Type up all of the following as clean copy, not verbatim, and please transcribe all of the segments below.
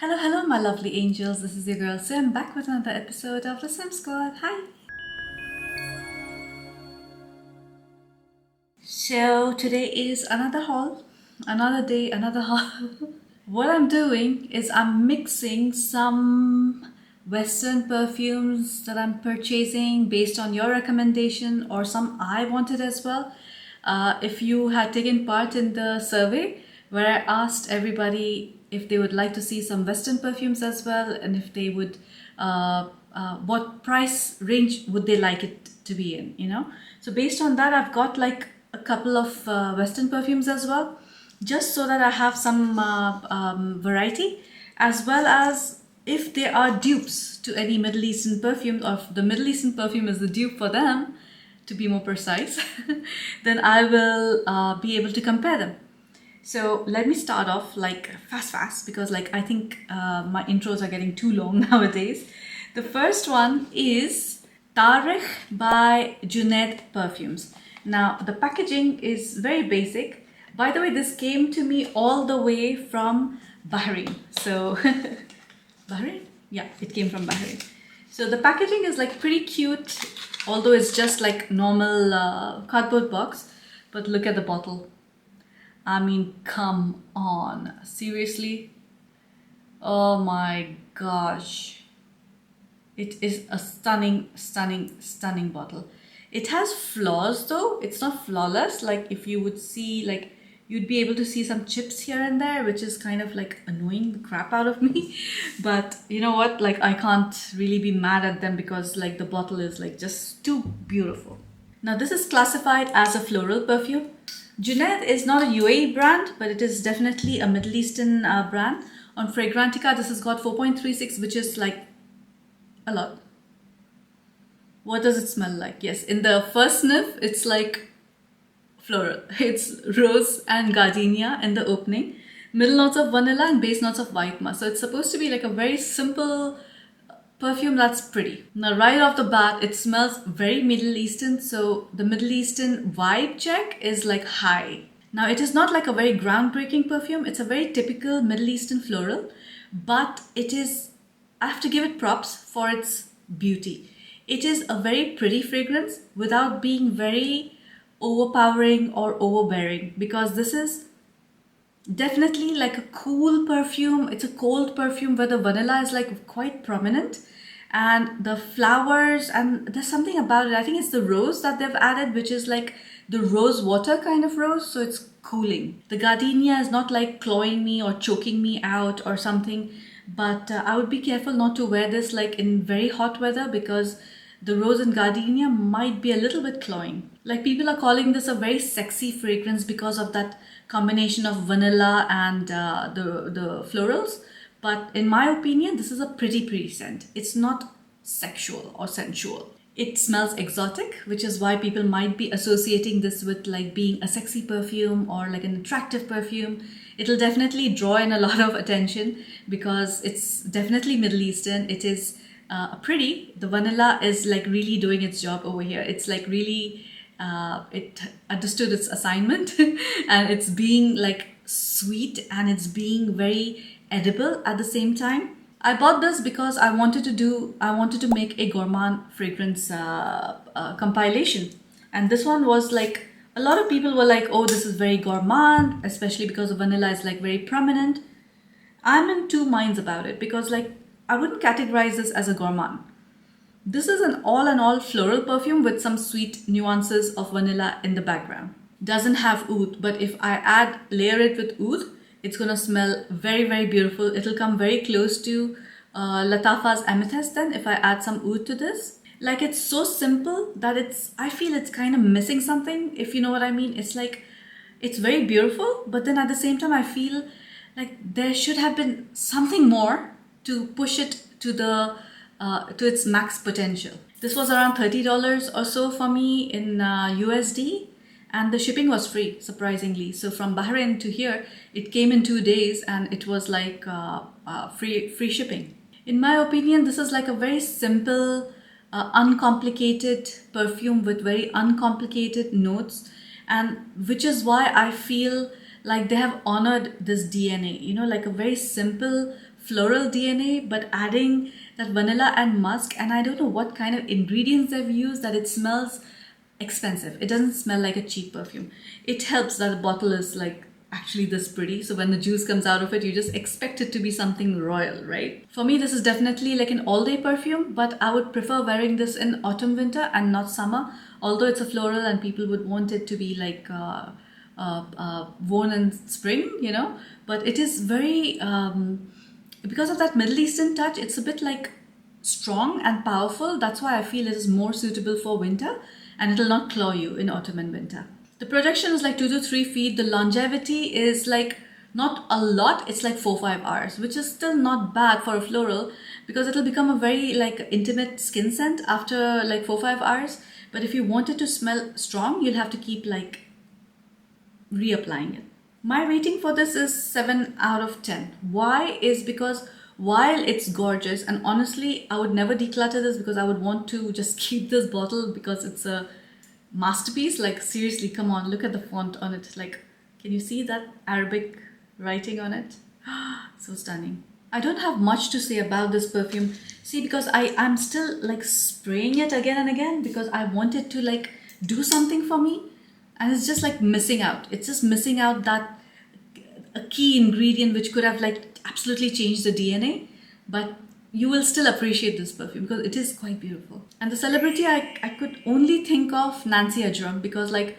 Hello, hello, my lovely angels. This is your girl Sim back with another episode of the Sim Squad. Hi. So, today is another haul, another day, another haul. What I'm doing is I'm mixing some Western perfumes that I'm purchasing based on your recommendation or some I wanted as well. If you had taken part in the survey where I asked everybody if they would like to see some Western perfumes as well, and if they would, what price range would they like it to be in, you know? So based on that, I've got like a couple of Western perfumes as well, just so that I have some variety, as well as if they are dupes to any Middle Eastern perfume, or if the Middle Eastern perfume is the dupe for them, to be more precise, then I will be able to compare them. So let me start off like fast because like I think my intros are getting too long nowadays. The first one is Taarikh by Junaid Perfumes. Now the packaging is very basic. By the way, this came to me all the way from Bahrain. So Bahrain? Yeah, it came from Bahrain. So the packaging is like pretty cute, although it's just like normal cardboard box. But look at the bottle. I mean, come on. Seriously? Oh my gosh. It is a stunning, stunning, stunning bottle. It has flaws though. It's not flawless. Like if you would see, like you'd be able to see some chips here and there, which is kind of like annoying the crap out of me. But you know what? Like I can't really be mad at them because like the bottle is like just too beautiful. Now this is classified as a floral perfume. Junaid is not a UAE brand, but it is definitely a Middle Eastern brand. On Fragrantica, this has got 4.36, which is like a lot. What does it smell like? Yes, in the first sniff, it's like floral. It's rose and gardenia in the opening. Middle notes of vanilla and base notes of white musk. So it's supposed to be like a very simple perfume that's pretty. Now right off the bat, it smells very Middle Eastern, so the Middle Eastern vibe check is like high. Now it is not like a very groundbreaking perfume, it's a very typical Middle Eastern floral, but it is, I have to give it props for its beauty. It is a very pretty fragrance without being very overpowering or overbearing, because this is definitely like a cool perfume. It's a cold perfume where the vanilla is like quite prominent, and the flowers, and there's something about it. I think it's the rose that they've added, which is like the rose water kind of rose, so it's cooling. The gardenia is not like clawing me or choking me out or something, but I would be careful not to wear this like in very hot weather, because the rose and gardenia might be a little bit cloying. Like people are calling this a very sexy fragrance because of that combination of vanilla and the florals. But in my opinion, this is a pretty scent. It's not sexual or sensual. It smells exotic, which is why people might be associating this with like being a sexy perfume or like an attractive perfume. It'll definitely draw in a lot of attention because it's definitely Middle Eastern. It is pretty. The vanilla is like really doing its job over here. It's like really it understood its assignment and it's being like sweet and it's being very edible at the same time. I bought this because I wanted to make a gourmand fragrance compilation, and this one was like, a lot of people were like, oh, this is very gourmand, especially because the vanilla is like very prominent. I'm in two minds about it because like I wouldn't categorize this as a gourmand. This is an all floral perfume with some sweet nuances of vanilla in the background. Doesn't have oud, but if I layer it with oud, it's gonna smell very beautiful. It'll come very close to Lattafa's amethyst then if I add some oud to this. Like it's so simple that I feel it's kind of missing something, if you know what I mean. It's like, it's very beautiful, but then at the same time I feel like there should have been something more to push it to the to its max potential. This was around $30 or so for me in USD, and the shipping was free, surprisingly. So from Bahrain to here, it came in 2 days, and it was like free shipping. In my opinion, this is like a very simple, uncomplicated perfume with very uncomplicated notes, and which is why I feel like they have honored this DNA, you know, like a very simple floral DNA, but adding that vanilla and musk, and I don't know what kind of ingredients they've used, that it smells expensive. It doesn't smell like a cheap perfume. It helps that the bottle is like actually this pretty, so when the juice comes out of it, you just expect it to be something royal, right? For me, this is definitely like an all-day perfume, but I would prefer wearing this in autumn, winter, and not summer, although it's a floral and people would want it to be like worn in spring, you know. But it is very because of that Middle Eastern touch, it's a bit like strong and powerful. That's why I feel it is more suitable for winter, and it'll not claw you in autumn and winter. The projection is like 2 to 3 feet. The longevity is like not a lot. It's like 4-5 hours, which is still not bad for a floral, because it'll become a very like intimate skin scent after like 4-5 hours. But if you want it to smell strong, you'll have to keep like reapplying it. My rating for this is 7 out of 10. Why? Is because while it's gorgeous, and honestly, I would never declutter this because I would want to just keep this bottle because it's a masterpiece. Like seriously, come on, look at the font on it. Like, can you see that Arabic writing on it? So stunning. I don't have much to say about this perfume. See, because I'm still like spraying it again and again because I want it to like do something for me, and it's just like missing out. It's just missing out that a key ingredient which could have like absolutely changed the DNA. But you will still appreciate this perfume because it is quite beautiful. And the celebrity, I could only think of Nancy Ajram, because like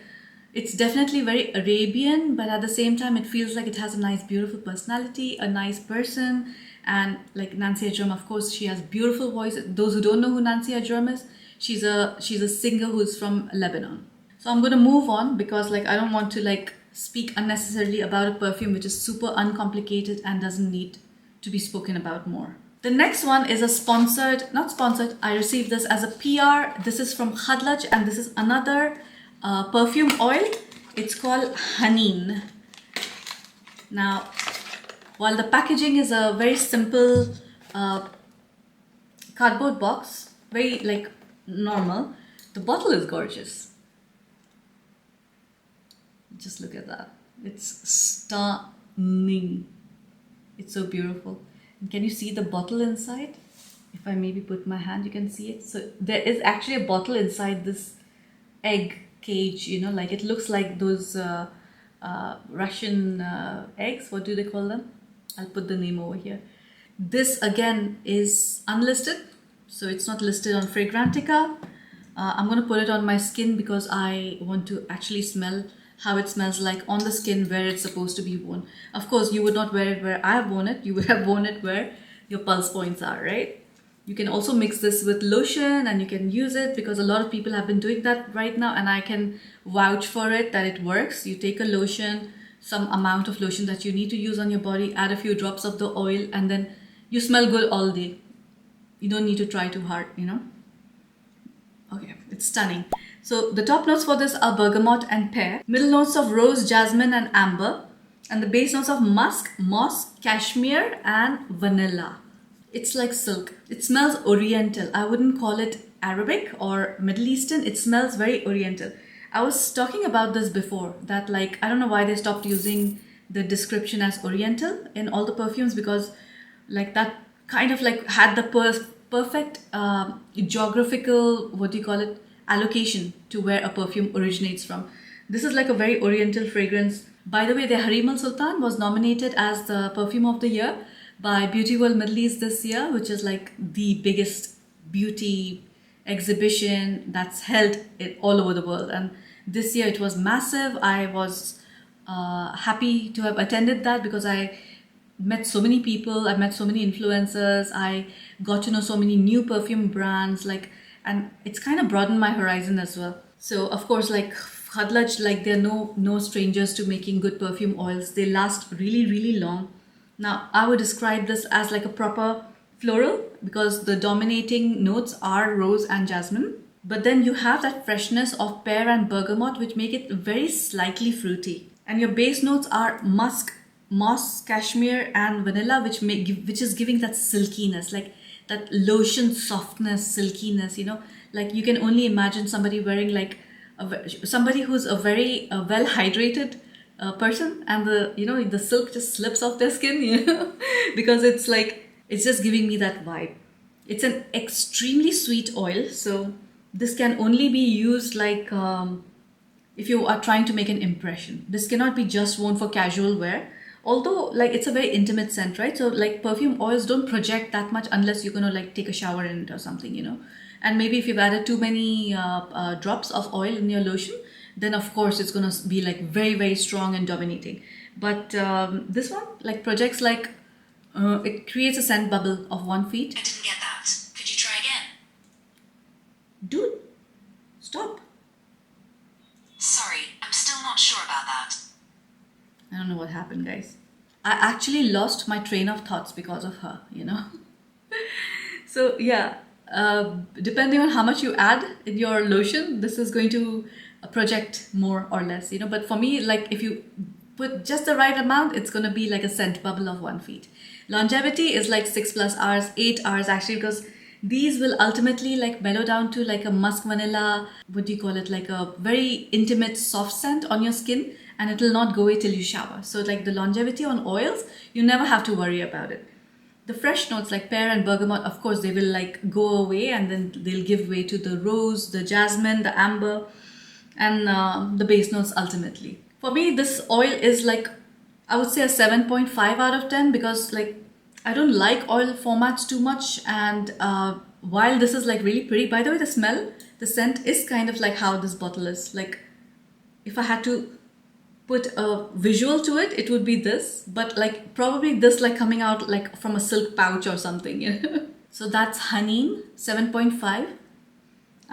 it's definitely very Arabian, but at the same time it feels like it has a nice beautiful personality, a nice person. And like Nancy Ajram, of course, she has beautiful voice. Those who don't know who Nancy Ajram is, she's a singer who's from Lebanon. So I'm going to move on because like I don't want to like speak unnecessarily about a perfume which is super uncomplicated and doesn't need to be spoken about more. The next one is a sponsored, not sponsored, I received this as a PR. This is from Khadlaj, and this is another perfume oil. It's called Haneen. Now, while the packaging is a very simple cardboard box, very like normal, the bottle is gorgeous. Just look at that. It's stunning. It's so beautiful. And can you see the bottle inside? If I maybe put my hand, you can see it. So there is actually a bottle inside this egg cage, you know, like it looks like those Russian eggs. What do they call them? I'll put the name over here. This again is unlisted, so it's not listed on Fragrantica. I'm going to put it on my skin because I want to actually smell how it smells like on the skin where it's supposed to be worn. Of course, you would not wear it where I've worn it. You would have worn it where your pulse points are, right? You can also mix this with lotion and you can use it because a lot of people have been doing that right now, and I can vouch for it that it works. You take a lotion, some amount of lotion that you need to use on your body, add a few drops of the oil, and then you smell good all day. You don't need to try too hard, you know? Okay, it's stunning. So the top notes for this are bergamot and pear, middle notes of rose, jasmine and amber, and the base notes of musk, moss, cashmere and vanilla. It's like silk. It smells oriental. I wouldn't call it Arabic or Middle Eastern. It smells very oriental. I was talking about this before, that like, I don't know why they stopped using the description as oriental in all the perfumes, because like that kind of like had the perfect geographical, what do you call it, allocation to where a perfume originates from. This is like a very oriental fragrance. By the way, the Harim Al Sultan was nominated as the perfume of the year by Beauty World Middle East this year, which is like the biggest beauty exhibition that's held all over the world. And this year it was massive. I was happy to have attended that because I met so many people, I met so many influencers, I got to know so many new perfume brands, like, and it's kind of broadened my horizon as well. So of course, like Khadlaj, like they're no strangers to making good perfume oils. They last really, really long. Now, I would describe this as like a proper floral because the dominating notes are rose and jasmine. But then you have that freshness of pear and bergamot, which make it very slightly fruity. And your base notes are musk, moss, cashmere and vanilla, which is giving that silkiness, like that lotion softness, silkiness, you know, like you can only imagine somebody wearing like somebody who's a very well hydrated person, and the silk just slips off their skin, because it's like, it's just giving me that vibe. It's an extremely sweet oil, so this can only be used like if you are trying to make an impression. This cannot be just worn for casual wear. Although, like, it's a very intimate scent, right? So like perfume oils don't project that much unless you're gonna like take a shower in it or something. And maybe if you've added too many drops of oil in your lotion, then of course it's gonna be like very, very strong and dominating. But this one like projects like, it creates a scent bubble of 1 feet. I didn't get that. Could you try again? Dude, stop. Sorry, I'm still not sure about that. I don't know what happened, guys. I actually lost my train of thoughts because of her, So yeah, depending on how much you add in your lotion, this is going to project more or less, But for me, like if you put just the right amount, it's going to be like a scent bubble of 1 feet. Longevity is like 6+ hours, 8 hours actually, because these will ultimately like mellow down to like a musk vanilla, what do you call it, like a very intimate soft scent on your skin, and it will not go away till you shower. So like the longevity on oils, you never have to worry about it. The fresh notes like pear and bergamot, of course, they will like go away, and then they'll give way to the rose, the jasmine, the amber, and the base notes ultimately. For me, this oil is like, I would say a 7.5 out of 10, because like I don't like oil formats too much. And while this is like really pretty, by the way, the smell, the scent is kind of like how this bottle is. Like if I had to put a visual to it, it would be this, but like probably this like coming out like from a silk pouch or something. So that's Haneen 7.5.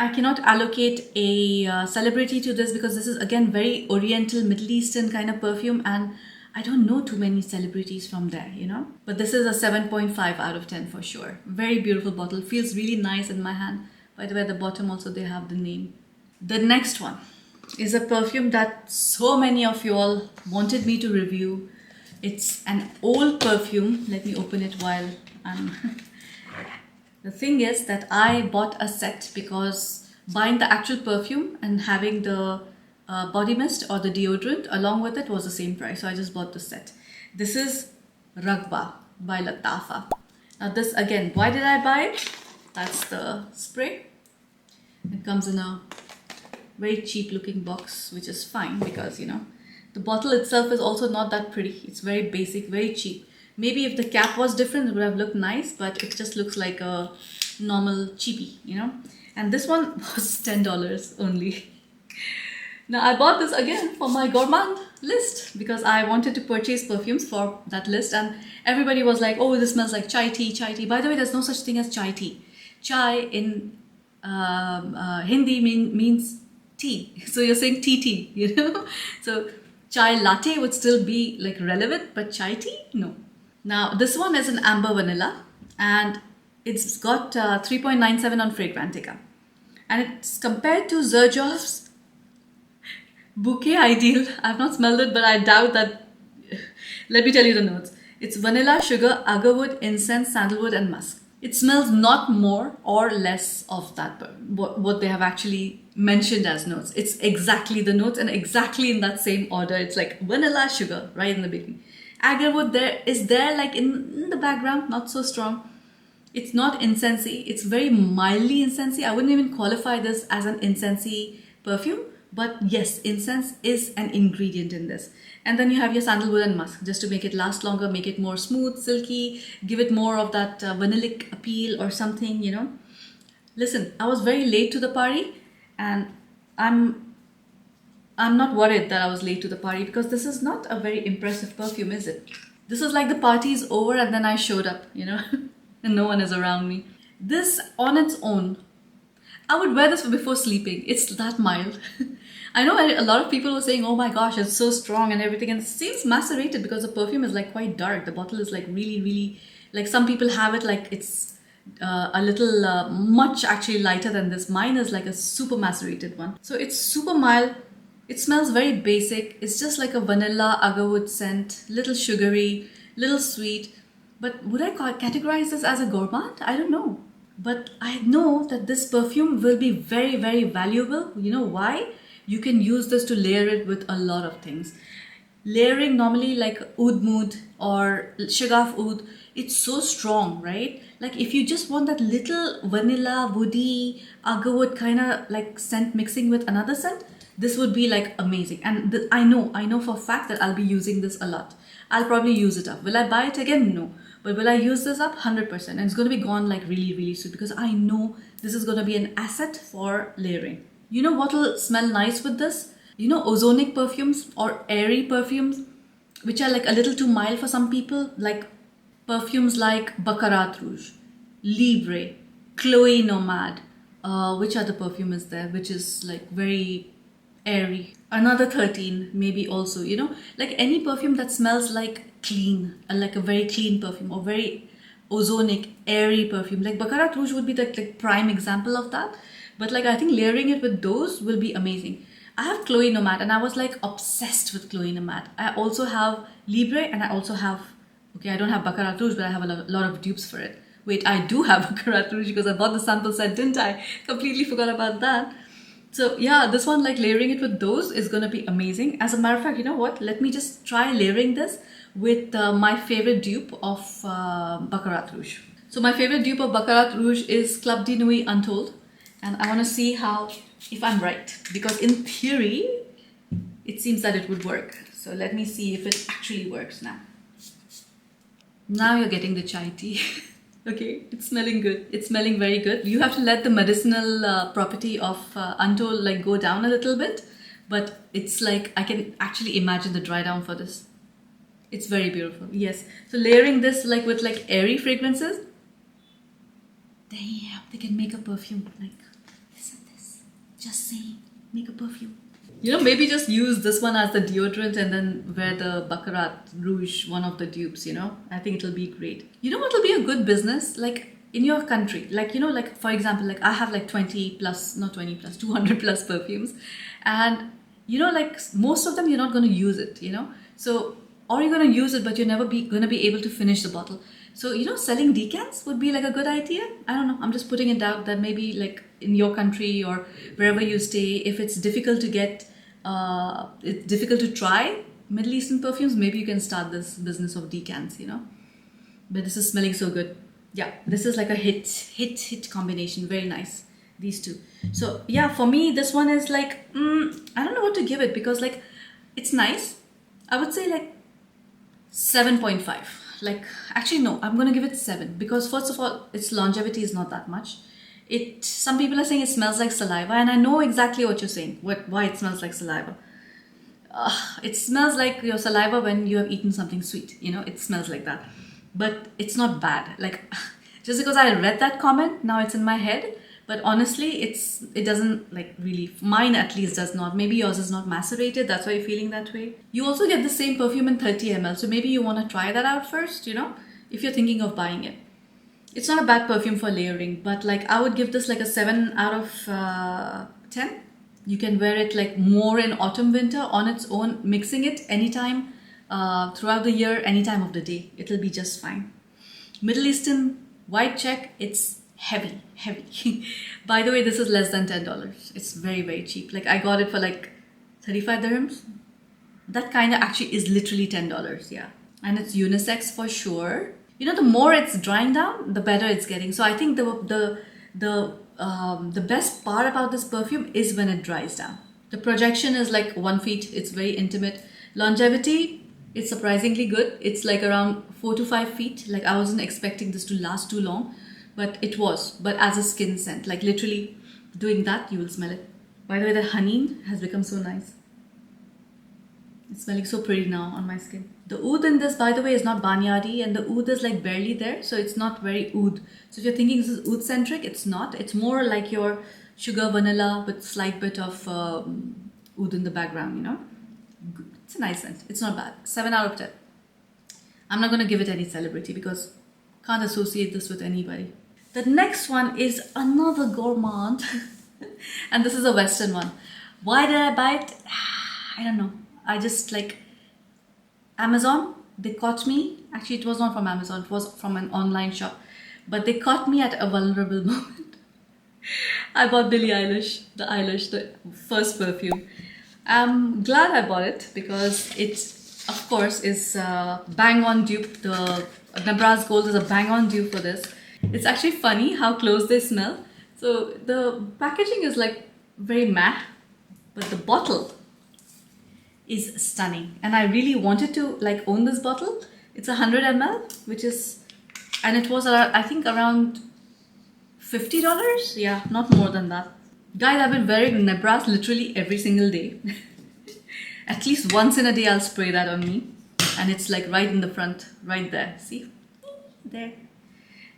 I cannot allocate a celebrity to this because this is again very Oriental, Middle Eastern kind of perfume, and I don't know too many celebrities from there, But this is a 7.5 out of 10 for sure. Very beautiful bottle, feels really nice in my hand. By the way, at the bottom also they have the name. The next one is a perfume that so many of you all wanted me to review. It's an old perfume. Let me open it while I'm... The thing is that I bought a set because buying the actual perfume and having the body mist or the deodorant along with it was the same price. So I just bought the set. This is Raghba by Lattafa. Now this again, why did I buy it? That's the spray. It comes in a very cheap looking box, which is fine because the bottle itself is also not that pretty. It's very basic, very cheap. Maybe if the cap was different, it would have looked nice, but it just looks like a normal cheapie, And this one was $10 only. Now I bought this again for my gourmand list because I wanted to purchase perfumes for that list, and everybody was like, oh, this smells like chai tea, chai tea. By the way, there's no such thing as chai tea. Chai in Hindi means tea. So you're saying tea, So chai latte would still be like relevant, but chai tea, no. Now this one is an amber vanilla, and it's got 3.97 on Fragrantica, and it's compared to Xerjoff's Bouquet Ideal. I've not smelled it, but I doubt that. Let me tell you the notes. It's vanilla, sugar, agarwood, incense, sandalwood, and musk. It smells not more or less of that, what they have actually mentioned as notes. It's exactly the notes and exactly in that same order. It's like vanilla, sugar, right in the beginning. Agarwood is there like in the background, not so strong. It's not incensey. It's very mildly incensey. I wouldn't even qualify this as an incensey perfume. But yes, incense is an ingredient in this. And then you have your sandalwood and musk just to make it last longer, make it more smooth, silky, give it more of that vanillic appeal or something, Listen, I was very late to the party, and I'm not worried that I was late to the party because this is not a very impressive perfume, is it? This is like the party is over and then I showed up, and no one is around me. This on its own, I would wear this before sleeping. It's that mild. I know a lot of people were saying, oh my gosh, it's so strong and everything. And it seems macerated because the perfume is like quite dark. The bottle is like really, really, like some people have it like it's a little, much actually lighter than this. Mine is like a super macerated one. So it's super mild. It smells very basic. It's just like a vanilla agarwood scent, little sugary, little sweet. But would I categorize this as a gourmand? I don't know. But I know that this perfume will be very, very valuable. You know why? You can use this to layer it with a lot of things. layering normally like oud mood or shagaf oud, it's so strong, right? Like if you just want that little vanilla, woody, agarwood kind of like scent mixing with another scent, this would be like amazing. And I know for a fact that I'll be using this a lot. I'll probably use it up. Will I buy it again? No. But will I use this up? 100%. And it's going to be gone like really, really soon because I know this is going to be an asset for layering. You know what will smell nice with this? You know, ozonic perfumes or airy perfumes, which are like a little too mild for some people, like perfumes like Baccarat Rouge, Libre, Chloe Nomad. Which other perfume is there? Which is like very airy. Another 13, maybe also, you know, like any perfume that smells like clean, like a very clean perfume or very ozonic, airy perfume. Like Baccarat Rouge would be the like prime example of that. But like I think layering it with those will be amazing. I have Chloe Nomad and I was like obsessed with Chloe Nomad. I also have Libre and I also have, okay, I don't have Baccarat Rouge, but I have a lot of dupes for it. Wait, I do have Baccarat Rouge because I bought the sample set, didn't I? Completely forgot about that. So yeah, this one, like layering it with those is gonna be amazing. As a matter of fact, you know what? Let me just try layering this with my favorite dupe of Baccarat Rouge. So my favorite dupe of Baccarat Rouge is Club de Nuit Untold. And I want to see if I'm right. Because in theory, it seems that it would work. So let me see if it actually works now. Now you're getting the chai tea. Okay, it's smelling good. It's smelling very good. You have to let the medicinal property of Untold like go down a little bit. But it's like, I can actually imagine the dry down for this. It's very beautiful. Yes. So layering this like with like airy fragrances. Damn, they can make a perfume like this and this. Just saying, make a perfume. You know, maybe just use this one as the deodorant and then wear the Baccarat Rouge, one of the dupes, you know. I think it'll be great. You know what will be a good business? Like in your country, like, you know, like for example, like I have like 20 plus, not 20 plus, 200 plus perfumes. And, you know, like most of them, you're not going to use it, you know. So, or you're going to use it, but you're never going to be able to finish the bottle. So, you know, selling decants would be like a good idea. I don't know. I'm just putting it out that maybe like in your country or wherever you stay, if it's difficult to get, it's difficult to try Middle Eastern perfumes, maybe you can start this business of decants, you know. But this is smelling so good. Yeah, this is like a hit combination. Very nice. These two. So yeah, for me, this one is like, I don't know what to give it because like, it's nice. I would say like 7.5. Like, actually no, I'm gonna give it 7 because first of all, its longevity is not that much. Some people are saying it smells like saliva, and I know exactly what you're saying. Why it smells like saliva? It smells like your saliva when you have eaten something sweet. You know, it smells like that, but it's not bad. Like, just because I read that comment, now it's in my head. But honestly, it doesn't like really. Mine at least does not. Maybe yours is not macerated. That's why you're feeling that way. You also get the same perfume in 30 ml. So maybe you want to try that out first. You know, if you're thinking of buying it. It's not a bad perfume for layering, but like I would give this like a 7 out of 10. You can wear it like more in autumn, winter on its own, mixing it anytime throughout the year, any time of the day. It'll be just fine. Middle Eastern white check, it's heavy. By the way, this is less than $10. It's very, very cheap. Like I got it for like 35 dirhams. That kind of actually is literally $10, yeah. And it's unisex for sure. You know, the more it's drying down, the better it's getting. So I think the best part about this perfume is when it dries down. The projection is like 1 feet. It's very intimate. Longevity, it's surprisingly good. It's like around 4 to 5 feet. Like I wasn't expecting this to last too long, but it was. But as a skin scent, like literally doing that, you will smell it. By the way, the Haneen has become so nice. It's smelling so pretty now on my skin. The oud in this, by the way, is not banyadi, and the oud is like barely there, so it's not very oud. So if you're thinking this is oud centric, it's not. It's more like your sugar vanilla with slight bit of oud in the background, you know. It's a nice scent. It's not bad. 7 out of 10. I'm not going to give it any celebrity because can't associate this with anybody. The next one is another gourmand, and this is a Western one. Why did I buy it? I don't know. I just like Amazon, they caught me. Actually, it was not from Amazon, it was from an online shop. But they caught me at a vulnerable moment. I bought Billie Eilish, the first perfume. I'm glad I bought it because of course, is bang on dupe. The Nebraska Gold is a bang on dupe for this. It's actually funny how close they smell. So the packaging is like very matte, but the bottle is stunning. And I really wanted to like own this bottle. It's 100 ml, which is, and it was I think around $50. Yeah, not more than that. Guys, I've been wearing Nebraska literally every single day. At least once in a day I'll spray that on me. And it's like right in the front, right there. See? There.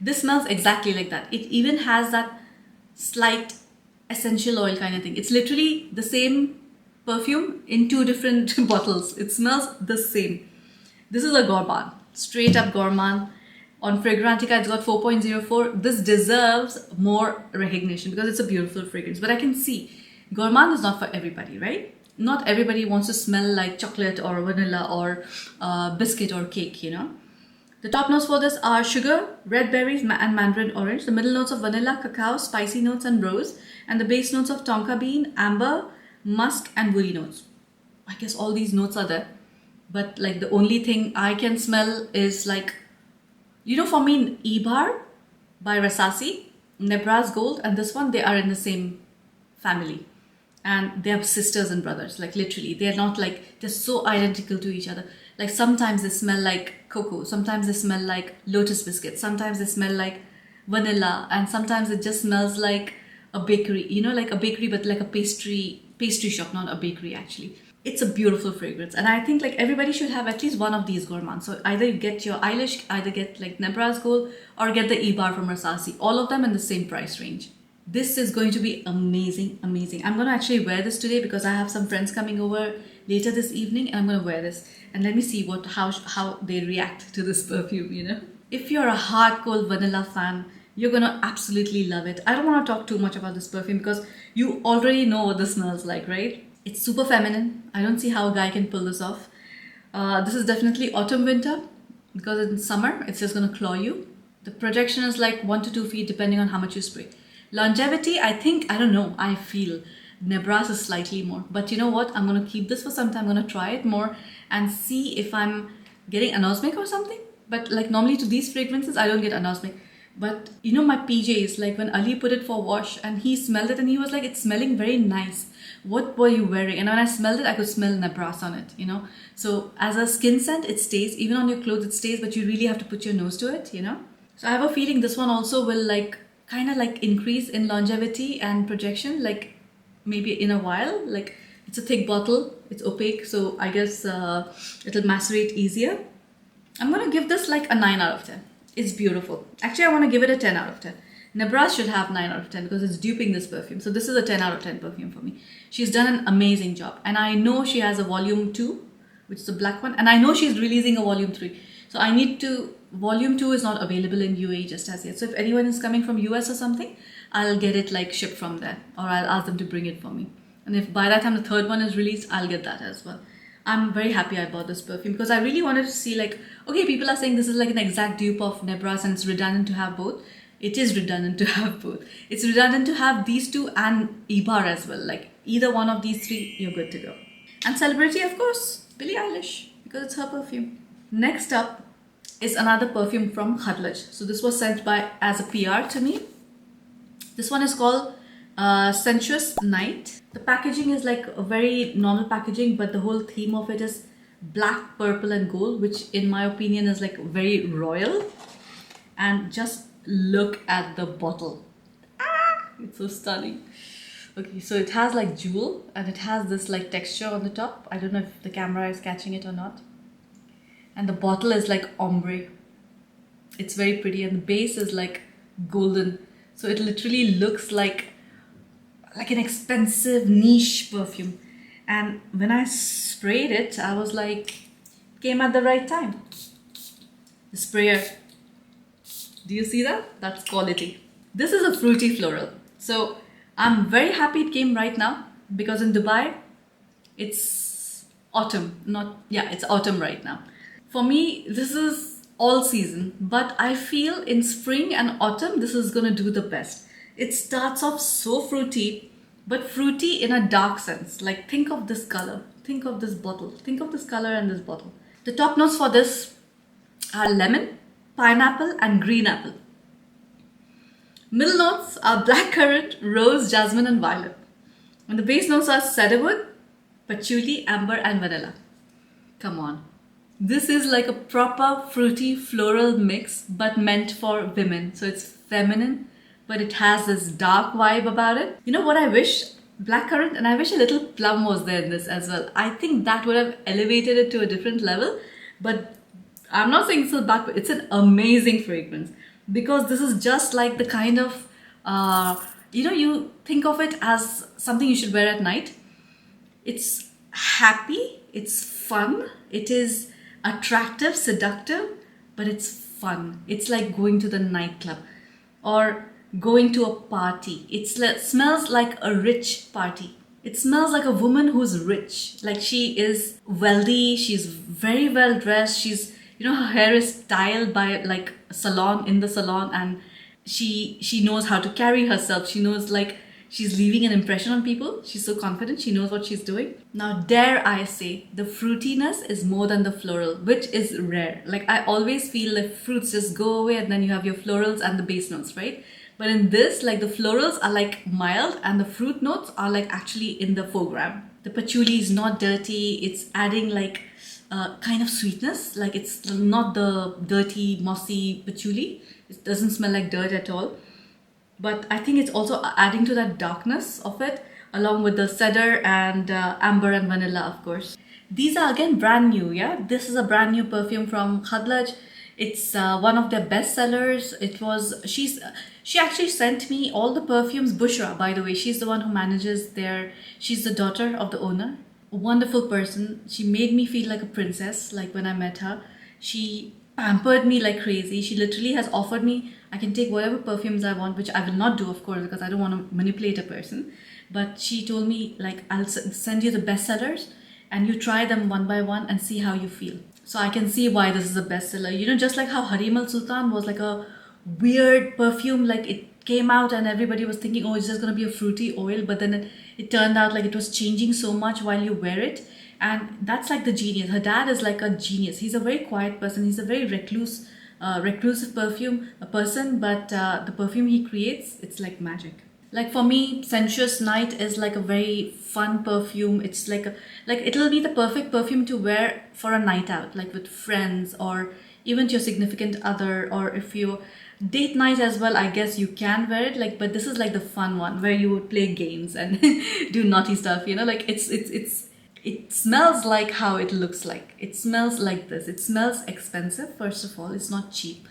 This smells exactly like that. It even has that slight essential oil kind of thing. It's literally the same perfume in two different bottles. It smells the same. This is a gourmand. Straight up gourmand. On Fragrantica, it's got 4.04. This deserves more recognition because it's a beautiful fragrance. But I can see gourmand is not for everybody, right? Not everybody wants to smell like chocolate or vanilla or biscuit or cake, you know. The top notes for this are sugar, red berries, and mandarin orange. The middle notes of vanilla, cacao, spicy notes, and rose. And the base notes of tonka bean, amber, musk, and woody notes. I guess all these notes are there. But like the only thing I can smell is like, you know, for me, Ibar by Rasasi, Nebraska Gold, and this one, they are in the same family. And they have sisters and brothers, like literally. They're not like, they're so identical to each other. Like sometimes they smell like cocoa, sometimes they smell like lotus biscuits, sometimes they smell like vanilla, and sometimes it just smells like a bakery, you know, like a bakery, but like a pastry shop, not a bakery actually. It's a beautiful fragrance, and I think like everybody should have at least one of these gourmands. So either you get your Eilish, either get like Nebraska Gold, or get the Ibar from Rasasi. All of them in the same price range. This is going to be amazing, amazing. I'm going to actually wear this today because I have some friends coming over later this evening, and I'm going to wear this. And let me see how they react to this perfume, you know. If you're a hardcore vanilla fan, you're going to absolutely love it. I don't want to talk too much about this perfume because you already know what this smells like, right? It's super feminine. I don't see how a guy can pull this off. This is definitely autumn-winter because in summer, it's just going to claw you. The projection is like 1 to 2 feet depending on how much you spray. Longevity, I think, I don't know, I feel Nebraska is slightly more. But you know what? I'm going to keep this for some time. I'm going to try it more and see if I'm getting anosmic or something. But like normally to these fragrances, I don't get anosmic. But you know my PJs, like when Ali put it for wash and he smelled it and he was like, it's smelling very nice. What were you wearing? And when I smelled it, I could smell Nebraska on it, you know. So as a skin scent, it stays. Even on your clothes, it stays. But you really have to put your nose to it, you know. So I have a feeling this one also will like kind of like increase in longevity and projection, like maybe in a while. Like it's a thick bottle, it's opaque, so I guess it'll macerate easier. I'm gonna give this like a 9 out of 10. It's beautiful. Actually, I want to give it a 10 out of 10. Nebraska should have 9 out of 10 because it's duping this perfume. So this is a 10 out of 10 perfume for me. She's done an amazing job, and I know she has a volume 2, which is the black one, and I know she's releasing a volume 3. So I need to, volume 2 is not available in UAE just as yet. So if anyone is coming from US or something, I'll get it like shipped from there, or I'll ask them to bring it for me. And if by that time the third one is released, I'll get that as well. I'm very happy I bought this perfume because I really wanted to see like, okay, people are saying this is like an exact dupe of Nebraska and it's redundant to have both. It is redundant to have both. It's redundant to have these two and Ibar as well. Like either one of these three, you're good to go. And celebrity, of course, Billie Eilish, because it's her perfume. Next up is another perfume from Khadlaj. So this was sent by as a PR to me. This one is called Sensuous Night. The packaging is like a very normal packaging, but the whole theme of it is black, purple and gold, which in my opinion is like very royal. And just look at the bottle. It's so stunning. Okay, so it has like jewel and it has this like texture on the top. I don't know if the camera is catching it or not. And the bottle is like ombre. It's very pretty, and the base is like golden. So it literally looks like an expensive niche perfume. And when I sprayed it, I was like, came at the right time. The sprayer. Do you see that? That's quality. This is a fruity floral. So I'm very happy it came right now because in Dubai, it's autumn. It's autumn right now. For me, this is all season, but I feel in spring and autumn, this is gonna do the best. It starts off so fruity, but fruity in a dark sense. Like think of this color, think of this bottle, think of this color and this bottle. The top notes for this are lemon, pineapple, and green apple. Middle notes are blackcurrant, rose, jasmine, and violet. And the base notes are cedarwood, patchouli, amber, and vanilla. Come on. This is like a proper fruity floral mix, but meant for women. So it's feminine, but it has this dark vibe about it. You know what I wish? Blackcurrant, and I wish a little plum was there in this as well. I think that would have elevated it to a different level. But I'm not saying it's a bad, it's an amazing fragrance, because this is just like the kind of, you think of it as something you should wear at night. It's happy, it's fun, it is attractive, seductive, but it's fun. It's like going to the nightclub or going to a party. Smells like a rich party. It smells like a woman who's rich. Like she is wealthy, she's very well dressed, she's, her hair is styled by like a salon, in the salon, and she knows how to carry herself. She knows like she's leaving an impression on people. She's so confident, she knows what she's doing. Now, dare I say, the fruitiness is more than the floral, which is rare. Like I always feel like fruits just go away and then you have your florals and the base notes, right? But in this, like the florals are like mild and the fruit notes are like actually in the foreground. The patchouli is not dirty. It's adding like kind of sweetness. Like it's not the dirty, mossy patchouli. It doesn't smell like dirt at all. But I think it's also adding to that darkness of it, along with the cedar and amber and vanilla, of course. These are again brand new, yeah? This is a brand new perfume from Khadlaj. It's one of their best sellers. She actually sent me all the perfumes. Bushra, by the way, she's the one who manages she's the daughter of the owner. A wonderful person. She made me feel like a princess, like when I met her. She pampered me like crazy. She literally has offered me, I can take whatever perfumes I want, which I will not do, of course, because I don't want to manipulate a person. But she told me, like, I'll send you the bestsellers and you try them one by one and see how you feel. So I can see why this is a bestseller. Just like how Harim Al Sultan was like a weird perfume, like it came out and everybody was thinking, oh, it's just going to be a fruity oil, but then it turned out like it was changing so much while you wear it. And that's like the genius. Her dad is like a genius. He's a very quiet person. He's a very reclusive person, but the perfume he creates, it's like magic. Like for me, Sensuous Night is like a very fun perfume. It's like it'll be the perfect perfume to wear for a night out, like with friends or even to your significant other, or if you date night as well, I guess you can wear it. Like, but this is like the fun one where you would play games and do naughty stuff. Like it smells like how it looks like. It smells like this. It smells expensive, first of all. It's not cheap.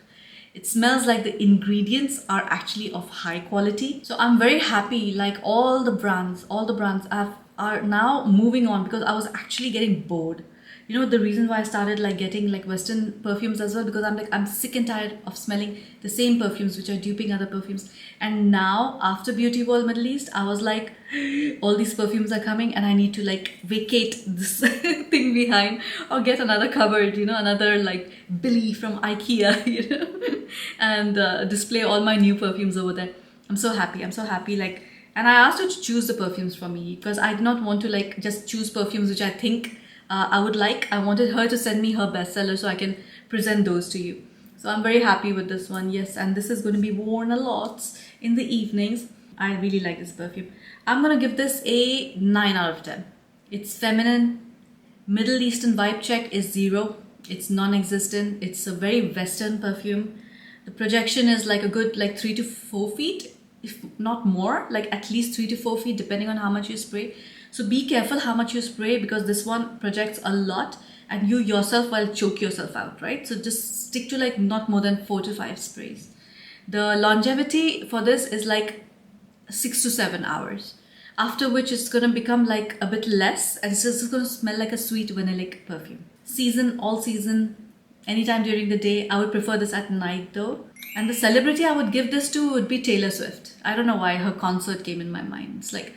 It smells like the ingredients are actually of high quality. So I'm very happy, like all the brands are now moving on, because I was actually getting bored. The reason why I started like getting like Western perfumes as well, because I'm sick and tired of smelling the same perfumes which are duping other perfumes. And now after Beauty World Middle East, I was like, all these perfumes are coming and I need to like vacate this thing behind or get another cupboard, another like Billie from IKEA, and display all my new perfumes over there. I'm so happy. Like, and I asked her to choose the perfumes for me, because I did not want to like just choose perfumes which I think I would like. I wanted her to send me her bestseller so I can present those to you. So I'm very happy with this one. Yes, and this is going to be worn a lot in the evenings. I really like this perfume. I'm going to give this a 9 out of 10. It's feminine. Middle Eastern vibe check is 0. It's non-existent. It's a very Western perfume. The projection is like a good like 3 to 4 feet, if not more, like at least 3 to 4 feet depending on how much you spray. So be careful how much you spray, because this one projects a lot and you yourself will choke yourself out, right? So just stick to like not more than 4 to 5 sprays. The longevity for this is like 6 to 7 hours, after which it's going to become like a bit less and it's just going to smell like a sweet vanillic perfume. All season, anytime during the day. I would prefer this at night though. And the celebrity I would give this to would be Taylor Swift. I don't know why her concert came in my mind. It's like,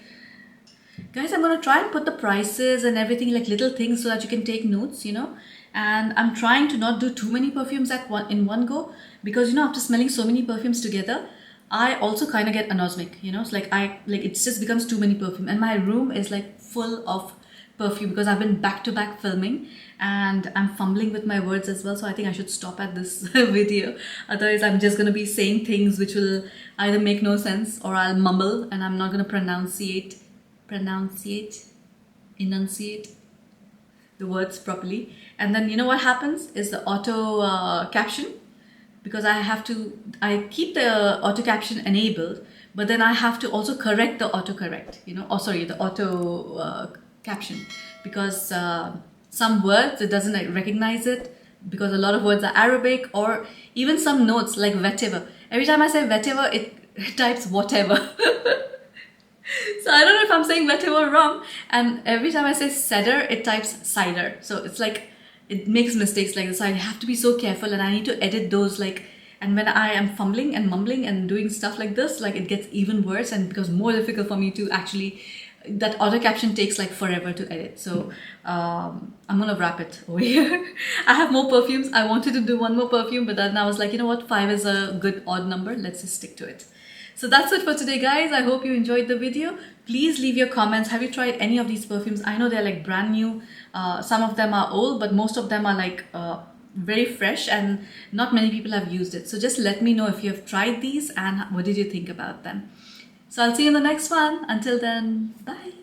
guys, I'm going to try and put the prices and everything, like little things, so that you can take notes, and I'm trying to not do too many perfumes in one go, because after smelling so many perfumes together, I also kind of get anosmic. It's like it just becomes too many perfume, and my room is like full of perfume because I've been back to back filming and I'm fumbling with my words as well. So I think I should stop at this video. Otherwise, I'm just going to be saying things which will either make no sense or I'll mumble and I'm not going to enunciate the words properly. And then you know what happens is the auto caption, because I keep the auto caption enabled, but then I have to also correct the autocorrect, the auto caption, because some words it doesn't recognize it, because a lot of words are Arabic, or even some notes like whatever. Every time I say whatever, it types whatever. So I don't know if I'm saying whatever wrong, and every time I say cider, it types cider. So it's like it makes mistakes like this. So I have to be so careful, and I need to edit those and when I am fumbling and mumbling and doing stuff like this, it gets even worse and becomes more difficult for me to actually, that auto caption takes forever to edit. So I'm gonna wrap it over here. I have more perfumes. I wanted to do one more perfume, but then I was like, you know what, 5 is a good odd number. Let's just stick to it. So that's it for today, guys. I hope you enjoyed the video. Please leave your comments. Have you tried any of these perfumes? I know they're brand new. Some of them are old, but most of them are very fresh and not many people have used it. So just let me know if you have tried these and what did you think about them. So I'll see you in the next one. Until then, bye.